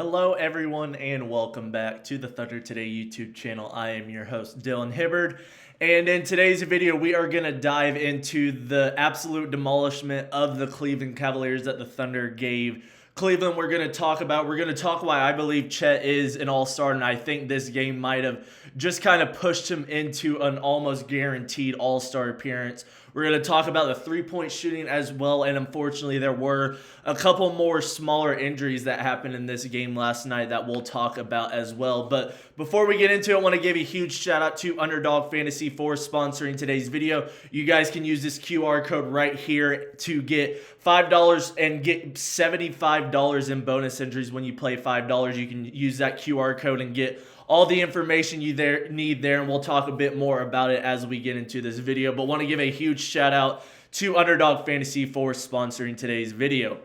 Hello, everyone, and welcome back to the Thunder Today YouTube channel. I am your host, Dylan Hibbard, and in today's video, we are going to dive into the absolute demolishment of the Cleveland Cavaliers that the Thunder gave Cleveland. We're going to talk why I believe Chet is an all-star, and I think this game might have just kind of pushed him into an almost guaranteed all-star appearance. We're going to talk about the three-point shooting as well, and unfortunately, there were a couple more smaller injuries that happened in this game last night that we'll talk about as well. But before we get into it, I want to give a huge shout-out to Underdog Fantasy for sponsoring today's video. You guys can use this QR code right here to get $5 and get $75 in bonus entries when you play $5. You can use that QR code and get all the information you need there, and we'll talk a bit more about it as we get into this video. But want to give a huge shout out to Underdog Fantasy for sponsoring today's video.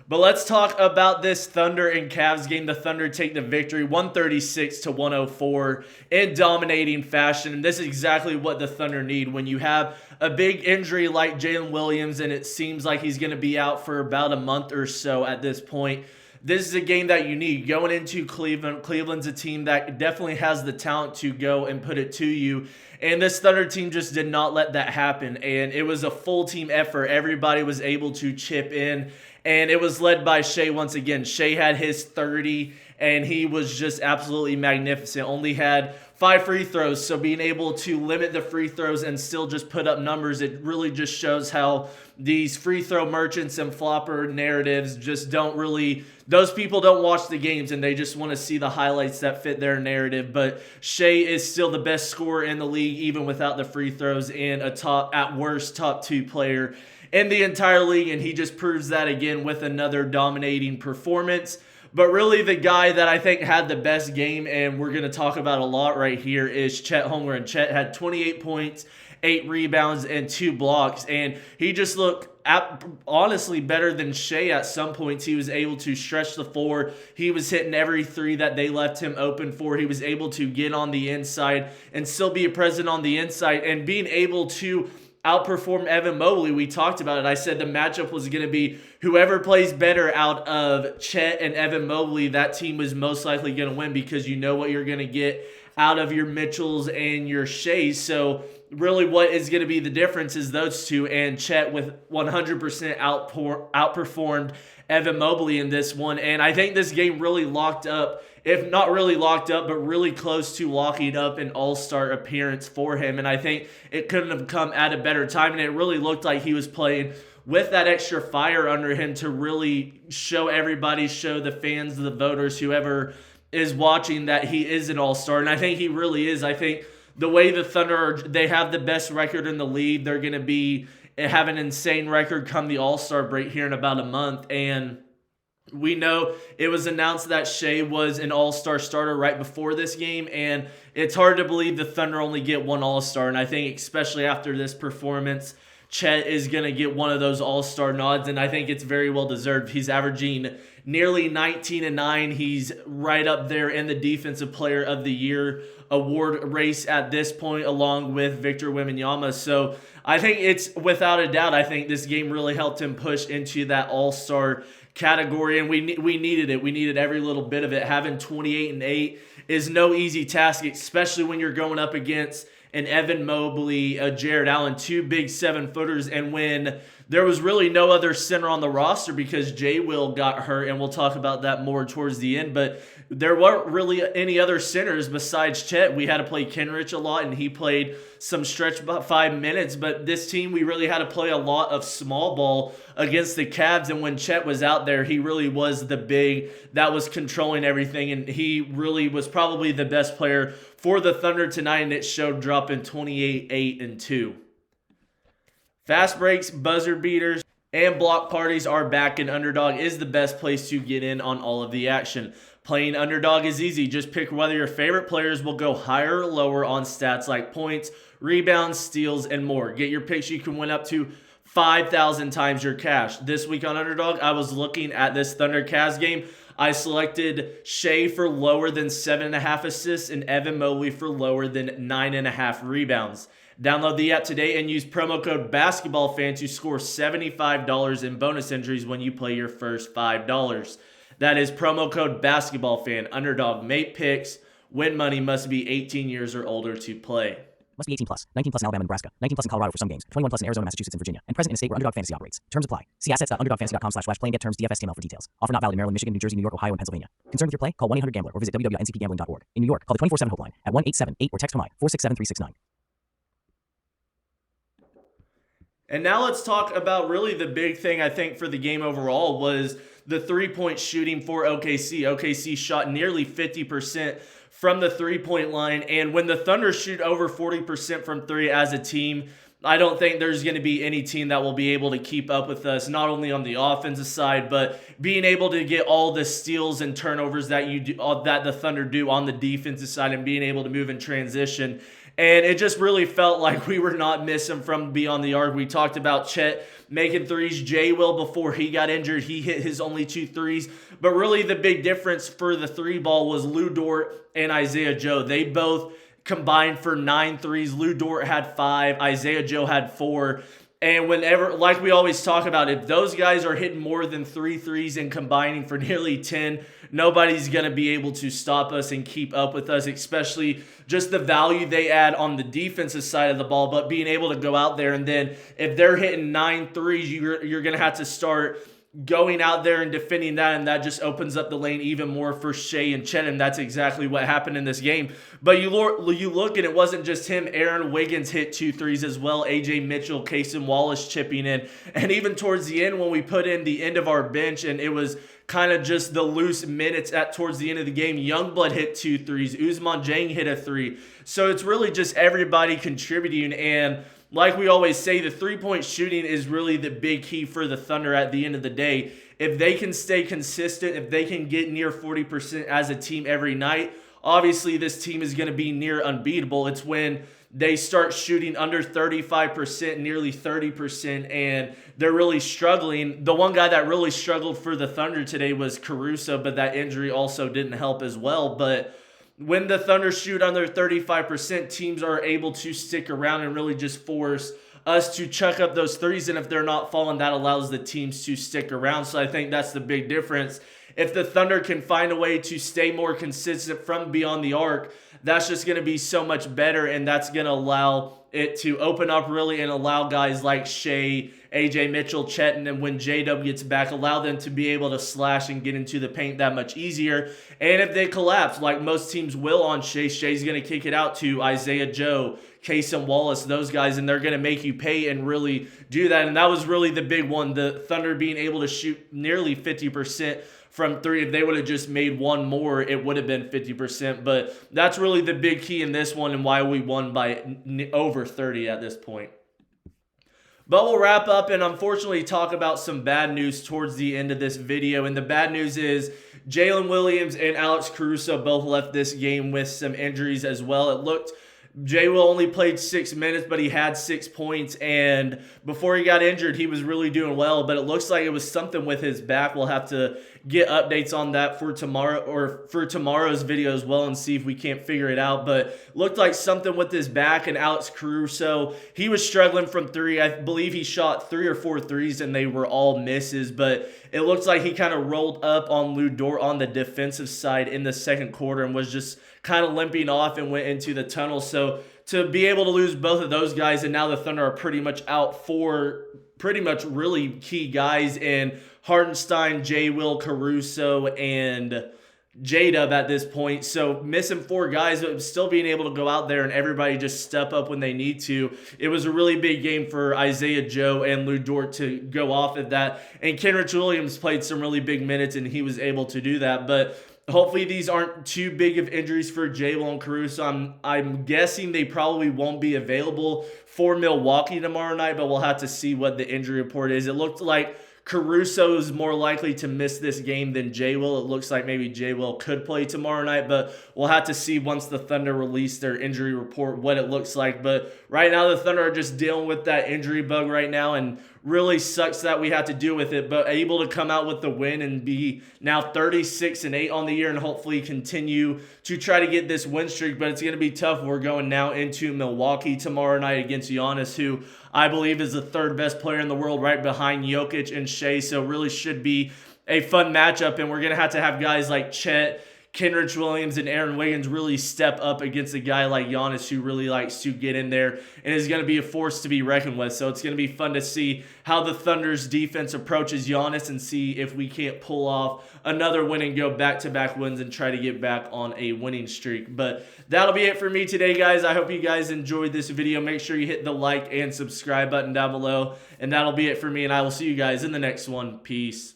But let's talk about this Thunder and Cavs game. The Thunder take the victory 136-104 in dominating fashion. And this is exactly what the Thunder need when you have a big injury like Jalen Williams, and it seems like he's going to be out for about a month or so at this point. This is a game that you need. Going into Cleveland, Cleveland's a team that definitely has the talent to go and put it to you. And this Thunder team just did not let that happen. And it was a full team effort. Everybody was able to chip in. And it was led by Shai once again. Shai had his 30, and he was just absolutely magnificent. Only had 5 free throws, so being able to limit the free throws and still just put up numbers, it really just shows how these free throw merchants and flopper narratives just don't really, those people don't watch the games and they just want to see the highlights that fit their narrative. But Shai is still the best scorer in the league, even without the free throws, and a top, at worst, top 2 player in the entire league, and he just proves that again with another dominating performance. But really, the guy that I think had the best game, and we're going to talk about a lot right here, is Chet Holmgren. Chet had 28 points, 8 rebounds, and 2 blocks, and he just looked honestly better than Shai at some points. He was able to stretch the floor. He was hitting every 3 that they left him open for. He was able to get on the inside and still be a presence on the inside, and being able to outperform Evan Mobley. We talked about it. I said the matchup was going to be whoever plays better out of Chet and Evan Mobley, that team was most likely going to win, because you know what you're going to get out of your Mitchells and your Shais. So really what is going to be the difference is those two, and Chet with 100% outperformed Evan Mobley in this one. And I think this game really locked up, if not really locked up, but really close to locking up an all-star appearance for him. And I think it couldn't have come at a better time, and it really looked like he was playing with that extra fire under him to really show everybody, show the fans, the voters, whoever is watching, that he is an all-star. And I think he really is. I think the way the Thunder, they have the best record in the league. They're going to have an insane record come the all-star break here in about a month. And we know it was announced that Shai was an all-star starter right before this game, and it's hard to believe the Thunder only get one all-star. And I think especially after this performance, Chet is going to get one of those all-star nods, and I think it's very well deserved. He's averaging nearly 19 and 9. He's right up there in the Defensive Player of the Year award race at this point, along with Victor Wembanyama. So I think it's without a doubt, I think this game really helped him push into that all-star category, and we needed it. We needed every little bit of it. Having 28 and 8 is no easy task, especially when you're going up against an Evan Mobley, Jared Allen, 2 big 7-footers, and when there was really no other center on the roster because J. Will got hurt, and we'll talk about that more towards the end, but there weren't really any other centers besides Chet. We had to play Kenrich a lot, and he played some stretch about 5 minutes, but this team, we really had to play a lot of small ball against the Cavs, and when Chet was out there, he really was the big that was controlling everything, and he really was probably the best player for the Thunder tonight, and it showed, dropping 28, 8, and 2. Fast breaks, buzzer beaters, and block parties are back, and Underdog is the best place to get in on all of the action. Playing Underdog is easy. Just pick whether your favorite players will go higher or lower on stats like points, rebounds, steals, and more. Get your picks. You can win up to 5,000 times your cash. This week on Underdog, I was looking at this Thunder Cavs game. I selected Shai for lower than 7.5 assists and Evan Mobley for lower than 9.5 rebounds. Download the app today and use promo code BASKETBALLFAN to score $75 in bonus entries when you play your first $5. That is promo code BasketballFan. Underdog mate picks. Win money must be 18 years or older to play. Must be 18 plus. 19 plus in Alabama and Nebraska. 19 plus in Colorado for some games. 21 plus in Arizona, Massachusetts, and Virginia. And present in a state where Underdog Fantasy operates. Terms apply. See assets.underdogfantasy.com/play and get terms DFSTML for details. Offer not valid in Maryland, Michigan, New Jersey, New York, Ohio, and Pennsylvania. Concerned with your play? Call 1-800-GAMBLER or visit www.ncpgambling.org. In New York, call the 24/7 Hope line at 1-878 or text from 467-369. And now let's talk about really the big thing I think for the game overall was the three-point shooting for OKC. OKC shot nearly 50% from the three-point line. And when the Thunder shoot over 40% from three as a team, I don't think there's going to be any team that will be able to keep up with us, not only on the offensive side, but being able to get all the steals and turnovers that that the Thunder do on the defensive side and being able to move in transition. And it just really felt like we were not missing from beyond the arc. We talked about Chet making threes. Jay Will, before he got injured, he hit his only 2 threes. But really the big difference for the three ball was Lou Dort and Isaiah Joe. They both combined for 9 threes. Lou Dort had 5. Isaiah Joe had 4. And whenever, like we always talk about, if those guys are hitting more than 3 threes and combining for nearly 10, nobody's going to be able to stop us and keep up with us, especially just the value they add on the defensive side of the ball. But being able to go out there and then if they're hitting 9 threes, you're going to have to start going out there and defending that, and that just opens up the lane even more for Shea and Chet, and that's exactly what happened in this game. But you look, and it wasn't just him. Aaron Wiggins hit 2 threes as well. AJ Mitchell, Cason Wallace chipping in, and even towards the end when we put in the end of our bench, and it was kind of just the loose minutes towards the end of the game, Youngblood hit 2 threes. Ousmane Dieng hit a 3. So it's really just everybody contributing, and like we always say, the three-point shooting is really the big key for the Thunder at the end of the day. If they can stay consistent, if they can get near 40% as a team every night, obviously this team is going to be near unbeatable. It's when they start shooting under 35%, nearly 30%, and they're really struggling. The one guy that really struggled for the Thunder today was Caruso, but that injury also didn't help as well. But when the Thunder shoot under 35%, teams are able to stick around and really just force us to chuck up those threes. And if they're not falling, that allows the teams to stick around. So I think that's the big difference. If the Thunder can find a way to stay more consistent from beyond the arc, that's just going to be so much better. And that's going to allow it to open up really and allow guys like Shea, AJ Mitchell, Chet, and then when J-Dub gets back, allow them to be able to slash and get into the paint that much easier. And if they collapse, like most teams will on Shea, Shea's going to kick it out to Isaiah Joe, Cason Wallace, those guys, and they're going to make you pay and really do that. And that was really the big one, the Thunder being able to shoot nearly 50% from 3. If they would have just made one more, it would have been 50%. But that's really the big key in this one and why we won by over 30 at this point. But we'll wrap up and unfortunately talk about some bad news towards the end of this video. And the bad news is Jalen Williams and Alex Caruso both left this game with some injuries as well. It looked Jay Will only played 6 minutes, but he had 6 points, and before he got injured, he was really doing well, but it looks like it was something with his back. We'll have to get updates on that for tomorrow or for tomorrow's video as well and see if we can't figure it out, but looked like something with his back. And Alex Caruso, he was struggling from 3. I believe he shot 3 or 4 threes, and they were all misses, but it looks like he kind of rolled up on Lou Dort on the defensive side in the second quarter and was just kind of limping off and went into the tunnel. So to be able to lose both of those guys, and now the Thunder are pretty much out for pretty much really key guys in Hartenstein, J. Will, Caruso, and J-Dub at this point. So missing 4 guys, but still being able to go out there and everybody just step up when they need to. It was a really big game for Isaiah Joe and Lou Dort to go off of that. And Kenrich Williams played some really big minutes, and he was able to do that. But hopefully these aren't too big of injuries for J-Will and Caruso. I'm guessing they probably won't be available for Milwaukee tomorrow night, but we'll have to see what the injury report is. It looked like Caruso is more likely to miss this game than J-Will. It looks like maybe J-Will could play tomorrow night, but we'll have to see once the Thunder release their injury report what it looks like. But right now the Thunder are just dealing with that injury bug right now, and really sucks that we have to deal with it, but able to come out with the win and be now 36-8 on the year and hopefully continue to try to get this win streak. But it's going to be tough. We're going now into Milwaukee tomorrow night against Giannis, who I believe is the 3rd best player in the world right behind Jokic and Shea, so really should be a fun matchup, and we're going to have guys like Chet, Kenrich Williams, and Aaron Wiggins really step up against a guy like Giannis who really likes to get in there and is going to be a force to be reckoned with. So it's going to be fun to see how the Thunder's defense approaches Giannis and see if we can't pull off another win and go back-to-back wins and try to get back on a winning streak. But that'll be it for me today, guys. I hope you guys enjoyed this video. Make sure you hit the like and subscribe button down below. And that'll be it for me, and I will see you guys in the next one. Peace.